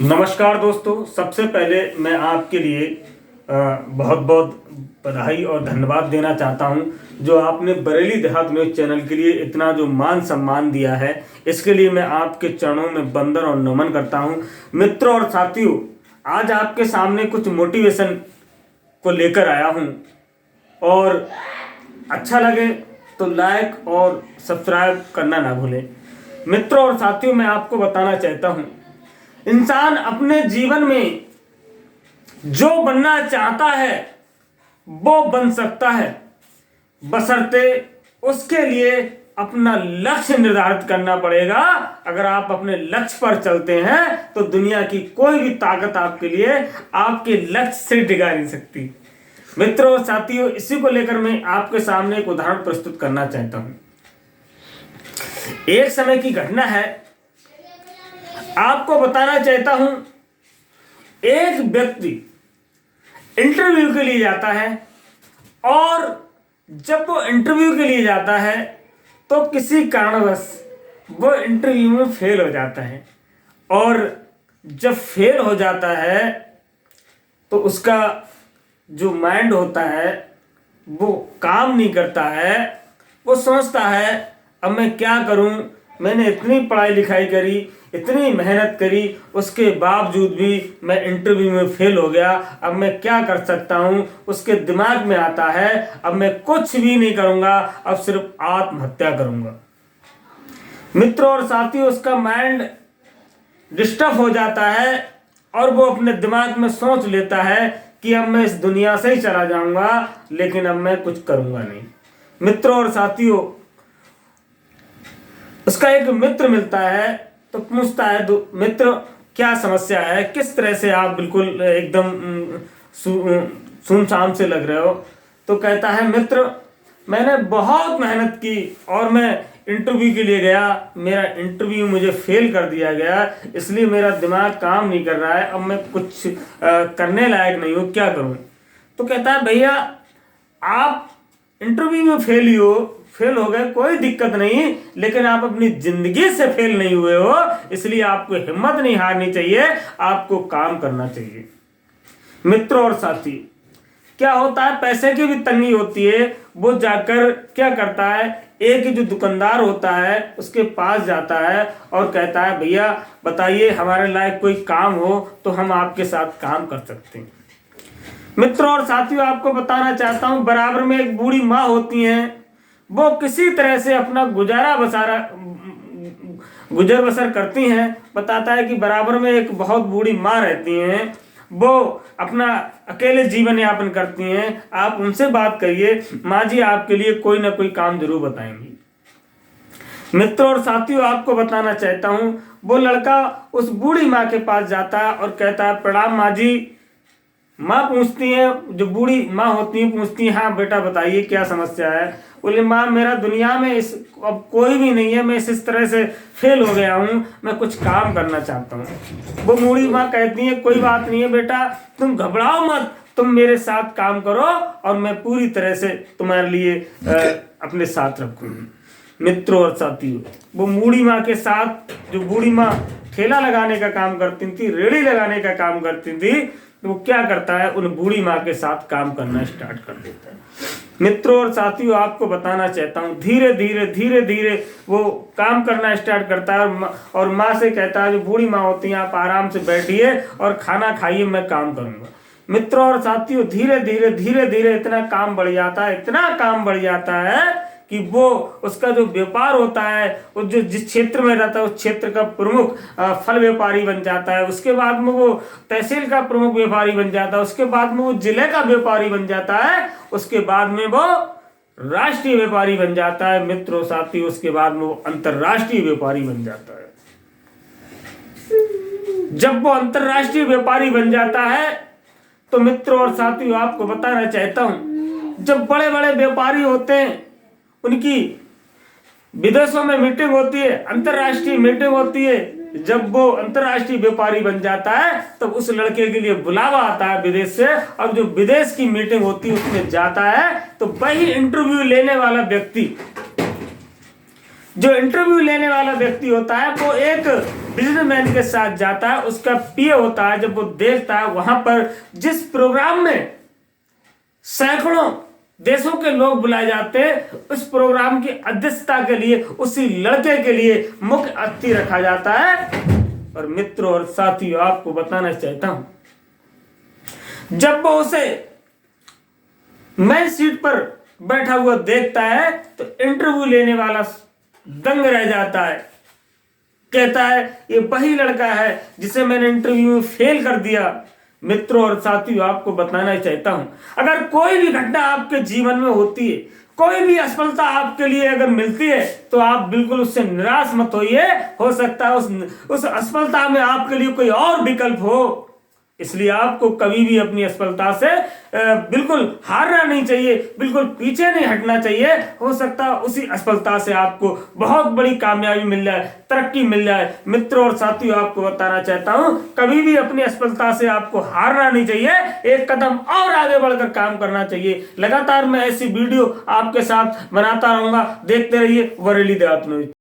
नमस्कार दोस्तों, सबसे पहले मैं आपके लिए बहुत बहुत बधाई और धन्यवाद देना चाहता हूं जो आपने बरेली देहात न्यूज़ चैनल के लिए इतना जो मान सम्मान दिया है। इसके लिए मैं आपके चरणों में वंदन और नमन करता हूं। मित्रों और साथियों, आज आपके सामने कुछ मोटिवेशन को लेकर आया हूं और अच्छा लगे तो लाइक और सब्सक्राइब करना ना भूलें। मित्रों और साथियों, मैं आपको बताना चाहता हूं, इंसान अपने जीवन में जो बनना चाहता है वो बन सकता है, बशर्ते उसके लिए अपना लक्ष्य निर्धारित करना पड़ेगा। अगर आप अपने लक्ष्य पर चलते हैं तो दुनिया की कोई भी ताकत आपके लिए आपके लक्ष्य से डिगा नहीं सकती। मित्रों और साथियों, इसी को लेकर मैं आपके सामने एक उदाहरण प्रस्तुत करना चाहता हूं। एक समय की घटना है, आपको बताना चाहता हूं। एक व्यक्ति इंटरव्यू के लिए जाता है और जब वो इंटरव्यू के लिए जाता है तो किसी कारणवश वो इंटरव्यू में फेल हो जाता है और जब फेल हो जाता है तो उसका जो माइंड होता है वो काम नहीं करता है। वो सोचता है अब मैं क्या करूं, मैंने इतनी पढ़ाई लिखाई करी, इतनी मेहनत करी, उसके बावजूद भी मैं इंटरव्यू में फेल हो गया। अब मैं क्या कर सकता हूं। उसके दिमाग में आता है अब मैं कुछ भी नहीं करूंगा, अब सिर्फ आत्महत्या करूंगा। मित्रों और साथियों, उसका माइंड डिस्टर्ब हो जाता है और वो अपने दिमाग में सोच लेता है कि अब मैं इस दुनिया से ही चला जाऊंगा, लेकिन अब मैं कुछ करूंगा नहीं। मित्रों और साथियों, उसका एक मित्र मिलता है तो पूछता है, मित्र क्या समस्या है, किस तरह से आप बिल्कुल एकदम सुनसान से लग रहे हो। तो कहता है, मित्र मैंने बहुत मेहनत की और मैं इंटरव्यू के लिए गया, मेरा इंटरव्यू मुझे फेल कर दिया गया, इसलिए मेरा दिमाग काम नहीं कर रहा है, अब मैं कुछ करने लायक नहीं हूँ, क्या करूँ। तो कहता है, भैया आप इंटरव्यू में फेल हो गए, कोई दिक्कत नहीं, लेकिन आप अपनी जिंदगी से फेल नहीं हुए हो, इसलिए आपको हिम्मत नहीं हारनी चाहिए, आपको काम करना चाहिए। मित्रों और साथी, क्या होता है, पैसे की भी तंगी होती है। वो जाकर क्या करता है, एक जो दुकानदार होता है उसके पास जाता है और कहता है, भैया बताइए हमारे लायक कोई काम हो तो हम आपके साथ काम कर सकते हैं। मित्रों और साथियों, आपको बताना चाहता हूं, बराबर में एक बूढ़ी माँ होती हैं। वो किसी तरह से अपना गुजर बसर करती हैं। बताता है कि बराबर में एक बहुत बूढ़ी माँ रहती हैं, वो अपना अकेले जीवन यापन करती हैं। आप उनसे बात करिए, माँ जी आपके लिए कोई ना कोई काम जरूर बताएंगी। मित्रों और साथियों, आपको बताना चाहता हूं, वो लड़का उस बूढ़ी माँ के पास जाता है और कहता है, प्रणाम माँ जी। माँ पूछती है, जो बूढ़ी माँ होती है पूछती है, हाँ बेटा बताइए क्या समस्या है। बोले, माँ मेरा दुनिया में अब कोई भी नहीं है, मैं इस तरह से फेल हो गया हूँ, मैं कुछ काम करना चाहता हूँ। वो बूढ़ी माँ कहती है, कोई बात नहीं है बेटा, तुम घबराओ मत, तुम मेरे साथ काम करो और मैं पूरी तरह से तुम्हारे लिए अपने साथ रखूंगी। मित्रों और साथियों, वो बूढ़ी माँ के साथ, जो बूढ़ी माँ ठेला लगाने का काम करती थी, रेड़ी लगाने का काम करती थी, तो वो क्या करता है, उन बूढ़ी माँ के साथ काम करना स्टार्ट कर देता है। मित्रों और साथियों, आपको बताना चाहता हूँ, धीरे धीरे वो काम करना स्टार्ट करता है और माँ से कहता है, जो बूढ़ी माँ होती है, आप आराम से बैठिए और खाना खाइए, मैं काम करूँगा। मित्रों और साथियों, धीरे धीरे इतना काम बढ़ जाता है कि वो उसका जो व्यापार होता है, वो जो जिस क्षेत्र में रहता है उस क्षेत्र का प्रमुख फल व्यापारी बन जाता है। उसके बाद में वो तहसील का प्रमुख व्यापारी बन जाता है। उसके बाद में वो जिले का व्यापारी बन जाता है। उसके बाद में वो राष्ट्रीय व्यापारी बन जाता है। मित्रों साथियों, उसके बाद में वो अंतरराष्ट्रीय व्यापारी बन जाता है। जब वो अंतरराष्ट्रीय व्यापारी बन जाता है तो मित्रों और साथियों, आपको बताना चाहता हूं, जब बड़े बड़े व्यापारी होते हैं उनकी विदेशों में मीटिंग होती है, अंतरराष्ट्रीय मीटिंग होती है। जब वो अंतरराष्ट्रीय व्यापारी बन जाता है तब उस लड़के के लिए बुलावा आता है विदेश से। अब जो विदेश की मीटिंग होती है उसमें जाता है तो वही इंटरव्यू लेने वाला व्यक्ति, जो इंटरव्यू लेने वाला व्यक्ति होता है, वो एक बिजनेसमैन के साथ जाता है, उसका पीए होता है, जब वो देखता है वहां पर जिस प्रोग्राम में सैकड़ों देशों के लोग बुलाए जाते हैं, उस प्रोग्राम की अध्यक्षता के लिए उसी लड़के के लिए मुख्य अतिथि रखा जाता है। और मित्रों और साथियों, आपको बताना चाहता हूं, जब वो उसे मेन सीट पर बैठा हुआ देखता है तो इंटरव्यू लेने वाला दंग रह जाता है, कहता है ये वही लड़का है जिसे मैंने इंटरव्यू में फेल कर दिया। मित्रों और साथियों, आपको बताना चाहता हूं, अगर कोई भी घटना आपके जीवन में होती है, कोई भी असफलता आपके लिए अगर मिलती है, तो आप बिल्कुल उससे निराश मत होइए। हो सकता है उस असफलता में आपके लिए कोई और विकल्प हो। इसलिए आपको कभी भी अपनी असफलता से बिल्कुल हारना नहीं चाहिए, बिल्कुल पीछे नहीं हटना चाहिए। हो सकता है उसी असफलता से आपको बहुत बड़ी कामयाबी मिल जाए, तरक्की मिल जाए। मित्रों और साथियों, आपको बताना चाहता हूं, कभी भी अपनी असफलता से आपको हारना नहीं चाहिए, एक कदम और आगे बढ़कर काम करना चाहिए। लगातार मैं ऐसी वीडियो आपके साथ बनाता रहूंगा, देखते रहिए वरेली देहात न्यूज।